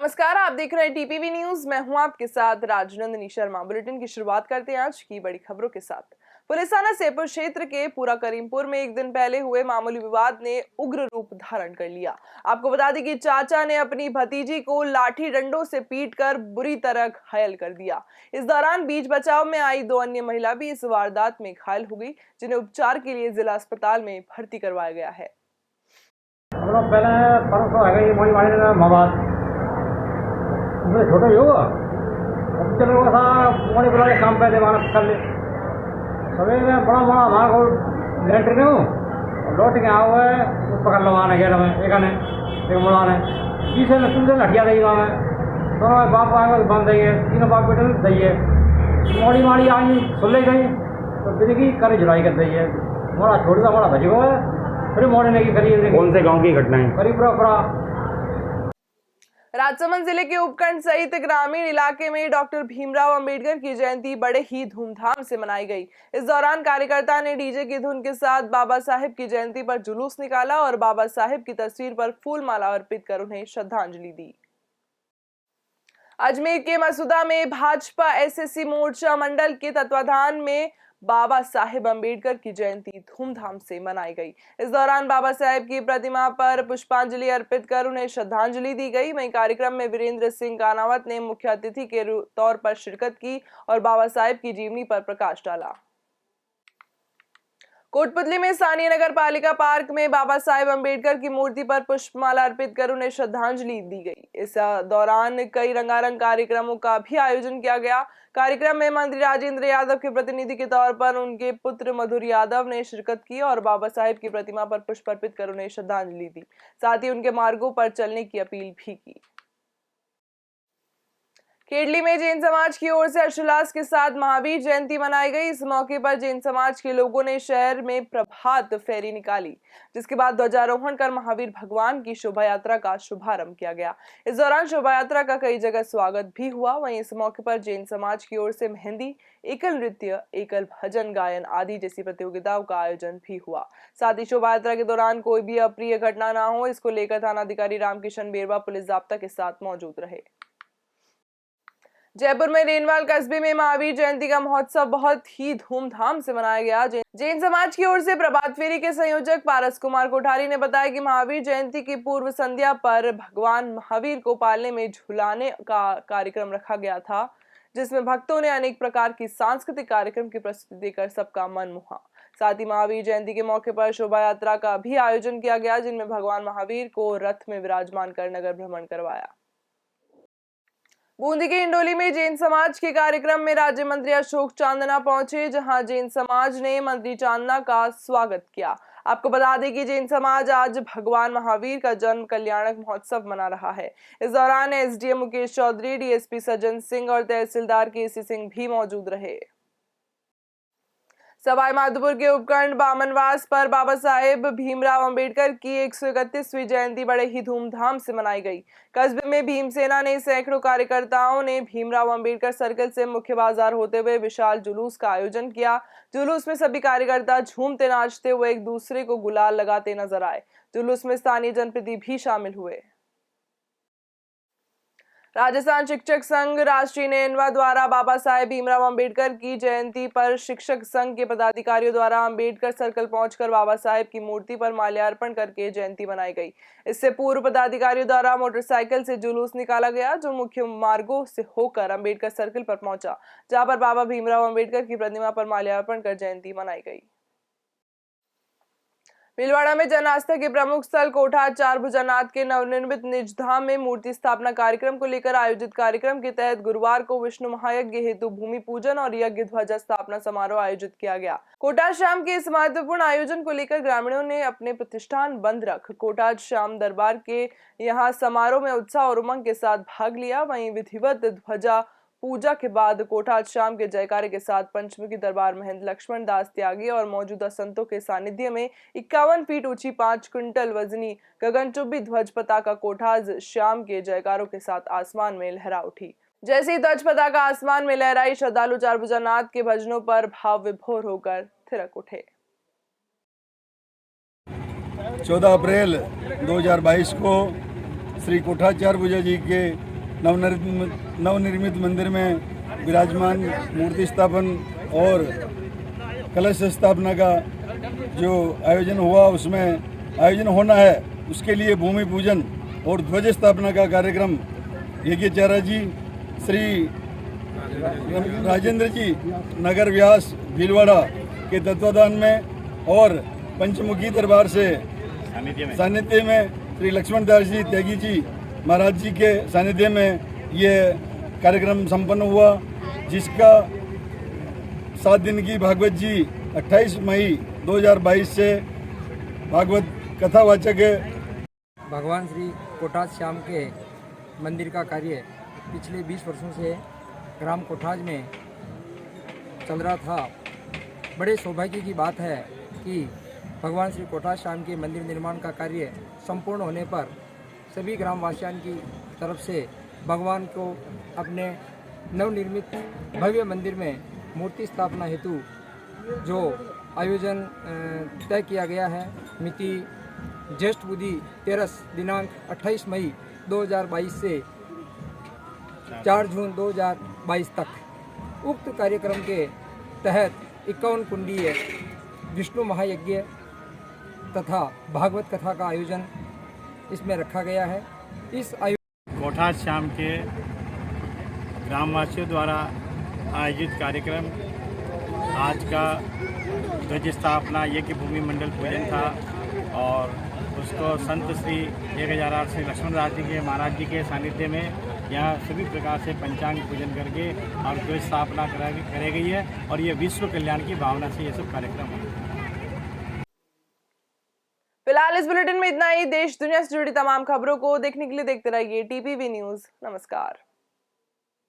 नमस्कार, आप देख रहे हैं टीपीवी न्यूज। मैं हूं आपके साथ राजनंदिनी शर्मा। बुलेटिन की शुरुआत करते हैं आज की बड़ी खबरों के साथ। पुलिस थाना सेपुर क्षेत्र के पूरा करीमपुर में एक दिन पहले हुए मामूली विवाद ने उग्र रूप धारण कर लिया। आपको बता दें कि चाचा ने अपनी भतीजी को लाठी डंडों से पीटकर बुरी तरह घायल कर दिया। इस दौरान बीच बचाव में आई दो अन्य महिला भी इस वारदात में घायल हो गई, जिन्हें उपचार के लिए जिला अस्पताल में भर्ती करवाया गया है। छोटा ही होगा, चलो था मोड़ी बुला के काम पहले वहाँ कर ले। सवेरे में बड़ा वहाँ को लेंटर ने लौट के आओ है पकड़ लो वहाँ गया मैं एक मुड़ा ने पीछे में तुम हटिया दी वहाँ में दोनों बाप आएगा बंद देंगे, तीनों बाप बेटे दइए मोड़ी माड़ी आई सुन ले गई तो फिर की करी जुलाई कर दी है। मोड़ा छोड़ दा मोड़ा बच गया फिर मोड़े ने की करी। कौन से गांव की घटना है? करीब राजसमंद जिले के उपखंड सहित ग्रामीण इलाके में डॉक्टर भीमराव अंबेडकर की जयंती बड़े ही धूमधाम से मनाई गई। इस दौरान कार्यकर्ता ने डीजे की धुन के साथ बाबा साहेब की जयंती पर जुलूस निकाला और बाबा साहेब की तस्वीर पर फूल माला अर्पित कर उन्हें श्रद्धांजलि दी। अजमेर के मसूदा में भाजपा एसएससी मोर्चा मंडल के तत्वाधान में बाबा साहेब अंबेडकर की जयंती धूमधाम से मनाई गई। इस दौरान बाबा साहेब की प्रतिमा पर पुष्पांजलि अर्पित कर उन्हें श्रद्धांजलि दी गई। वहीं कार्यक्रम में वीरेंद्र सिंह कानावत ने मुख्य अतिथि के तौर पर शिरकत की और बाबा साहेब की जीवनी पर प्रकाश डाला। कोटपुतली में स्थानीय नगर पालिका पार्क में बाबा साहेब अंबेडकर की मूर्ति पर पुष्पमाला अर्पित कर उन्हें श्रद्धांजलि दी गई। इस दौरान कई रंगारंग कार्यक्रमों का भी आयोजन किया गया। कार्यक्रम में मंत्री राजेंद्र यादव के प्रतिनिधि के तौर पर उनके पुत्र मधुर यादव ने शिरकत की और बाबा साहेब की प्रतिमा पर पुष्प अर्पित कर उन्हें श्रद्धांजलि दी। साथ ही उनके मार्गों पर चलने की अपील भी की। खेडली में जैन समाज की ओर से हर्षोल्लास के साथ महावीर जयंती मनाई गई। इस मौके पर जैन समाज के लोगों ने शहर में प्रभात फेरी निकाली, जिसके बाद ध्वजारोहण कर महावीर भगवान की शोभा यात्रा का शुभारंभ किया गया। इस दौरान शोभा यात्रा का कई जगह स्वागत भी हुआ। वहीं इस मौके पर जैन समाज की ओर से मेहंदी, एकल नृत्य, एकल भजन गायन आदि जैसी प्रतियोगिताओं का आयोजन भी हुआ। साथ ही शोभा यात्रा के दौरान कोई भी अप्रिय घटना न हो, इसको लेकर थानाधिकारी रामकिशन बेरवा पुलिस जाब्ता के साथ मौजूद रहे। जयपुर में रेनवाल कस्बे में महावीर जयंती का महोत्सव बहुत ही धूमधाम से मनाया गया। जैन समाज की ओर से प्रभात फेरी के संयोजक पारस कुमार कोठारी ने बताया कि महावीर जयंती की पूर्व संध्या पर भगवान महावीर को पालने में झुलाने का कार्यक्रम रखा गया था, जिसमें भक्तों ने अनेक प्रकार की सांस्कृतिक कार्यक्रम की प्रस्तुति देकर सबका मन मोहा। साथ ही महावीर जयंती के मौके पर शोभा यात्रा का भी आयोजन किया गया, जिनमें भगवान महावीर को रथ में विराजमान कर नगर भ्रमण करवाया। बूंदी के इंडोली में जैन समाज के कार्यक्रम में राज्य मंत्री अशोक चांदना पहुंचे, जहां जैन समाज ने मंत्री चांदना का स्वागत किया। आपको बता दें कि जैन समाज आज भगवान महावीर का जन्म कल्याणक महोत्सव मना रहा है। इस दौरान एसडीएम मुकेश चौधरी, डीएसपी सज्जन सिंह और तहसीलदार केसी सिंह भी मौजूद रहे। सवाई माधोपुर के उपखंड बामनवास पर बाबा साहेब भीमराव अंबेडकर की 131वीं जयंती बड़े ही धूमधाम से मनाई गई। कस्बे में भीमसेना ने सैकड़ों कार्यकर्ताओं ने भीमराव अंबेडकर सर्कल से मुख्य बाजार होते हुए विशाल जुलूस का आयोजन किया। जुलूस में सभी कार्यकर्ता झूमते नाचते हुए एक दूसरे को गुलाल लगाते नजर आए। जुलूस में स्थानीय जनप्रतिनिधि भी शामिल हुए। राजस्थान शिक्षक संघ राष्ट्रीय नेनवा द्वारा बाबा साहेब भीमराव अंबेडकर की जयंती पर शिक्षक संघ के पदाधिकारियों द्वारा अंबेडकर सर्कल पहुंचकर बाबा साहेब की मूर्ति पर माल्यार्पण करके जयंती मनाई गई। इससे पूर्व पदाधिकारियों द्वारा मोटरसाइकिल से जुलूस निकाला गया, जो मुख्य मार्गों से होकर अंबेडकर सर्कल पर पहुंचा, जहां पर बाबा भीमराव अंबेडकर की प्रतिमा पर माल्यार्पण कर जयंती मनाई गई। भीलवाड़ा में जन आस्था के प्रमुख स्थल कोठार चार भुजानाथ के नवनिर्मित निजधाम में मूर्ति स्थापना कार्यक्रम को लेकर आयोजित कार्यक्रम के तहत गुरुवार को विष्णु महायज्ञ हेतु भूमि पूजन और यज्ञ ध्वजा स्थापना समारोह आयोजित किया गया। कोठार श्याम के इस महत्वपूर्ण आयोजन को लेकर ग्रामीणों ने अपने प्रतिष्ठान बंद रख कोठार श्याम दरबार के यहाँ समारोह में उत्साह और उमंग के साथ भाग लिया। वहीं विधिवत ध्वजा पूजा के बाद कोठार श्याम के जयकारे के साथ पंचमुखी दरबार महंत लक्ष्मण दास त्यागी और मौजूदा संतों के सानिध्य में 51 फीट ऊंची 5 क्विंटल वजनी गगनचुंबी ध्वज पताका कोठार श्याम के जयकारों के साथ आसमान में लहरा उठी। जैसे ही ध्वज पताका आसमान में लहराई, श्रद्धालु चार भुजानाथ के भजनों पर भाव विभोर होकर थिरक उठे। 14 अप्रैल 2022 को श्री कोठार चार भुजा जी के नवनिर्मित मंदिर में विराजमान मूर्ति स्थापन और कलश स्थापना का जो आयोजन हुआ, उसमें आयोजन होना है, उसके लिए भूमि पूजन और ध्वज स्थापना का कार्यक्रम यज्ञाचार्य जी श्री राजेंद्र जी नगर व्यास भीलवाड़ा के तत्वाधान में और पंचमुखी दरबार से सानिध्य में श्री लक्ष्मण दास जी त्यागी जी महाराज जी के सानिध्य में ये कार्यक्रम संपन्न हुआ, जिसका 7 दिन की भागवत जी 28 मई 2022 से भागवत कथावाचक है। भगवान श्री कोठाज श्याम के मंदिर का कार्य पिछले 20 वर्षों से ग्राम कोठाज में चल रहा था। बड़े सौभाग्य की बात है कि भगवान श्री कोठाज श्याम के मंदिर निर्माण का कार्य संपूर्ण होने पर सभी ग्रामवासियों की तरफ से भगवान को अपने नवनिर्मित भव्य मंदिर में मूर्ति स्थापना हेतु जो आयोजन तय किया गया है, मिति ज्येष्ठ बुद्धि 13 दिनांक 28 मई 2022 से 4 जून 2022 तक उक्त कार्यक्रम के तहत 51 कुंडीय विष्णु महायज्ञ तथा भागवत कथा का आयोजन इसमें रखा गया है। इस कोठाज श्याम के ग्रामवासियों द्वारा आयोजित कार्यक्रम आज का ध्वज स्थापना यज्ञ भूमि मंडल पूजन था और उसको संत श्री 1008 श्री लक्ष्मण दास जी के महाराज जी के सानिध्य में यहाँ सभी प्रकार से पंचांग पूजन करके और ध्वज स्थापना कराई गई है और ये विश्व कल्याण की भावना से ये सब कार्यक्रम है। फिलहाल इस बुलेटिन में इतना ही। देश दुनिया से जुड़ी तमाम खबरों को देखने के लिए देखते रहिए टीपीवी न्यूज़। नमस्कार।